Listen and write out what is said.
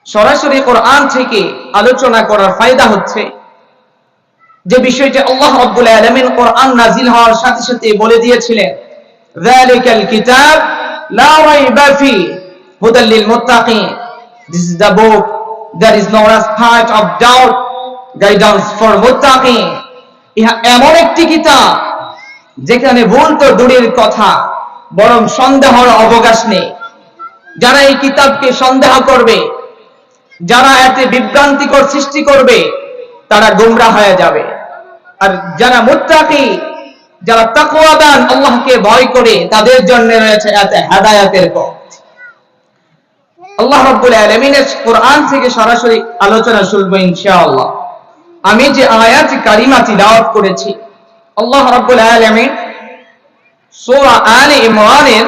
সরাসরি কোরআন থেকে আলোচনা করার ফায়দা হচ্ছে যে বিষয়টি আল্লাহ রাব্বুল আলামিন কোরআন নাযিল হওয়ার সাথে সাথে বলে দিয়েছিলেন, যালিকাল কিতাব লা রাইবা ফি হুদাল লিল মুত্তাকিন, this is the book that is no spot of doubt, guidance for মুত্তাকিন। ইহা এমন একটি কিতাব যেখানে ভুল তো দূরের কথা, বরং সন্দেহের অবকাশ নেই। যারা এই কিতাবকে সন্দেহ করবে, যারা এতে বিভ্রান্তিকর সৃষ্টি করবে, তারা গোমরাহ হয়ে যাবে। আর যারা মুত্তাকি, যারা তাকওয়াবান, আল্লাহকে ভয় করে, তাদের জন্য রয়েছে এতে হেদায়েতের পথ। আল্লাহ রাব্বুল আলামিনের কোরআন থেকে সরাসরি আলোচনা শুনব ইনশাআল্লাহ। আমি যে আয়াত কারিমা তিলাওয়াত করেছি, আল্লাহ রাব্বুল আলামিন সূরা আলে ইমরানের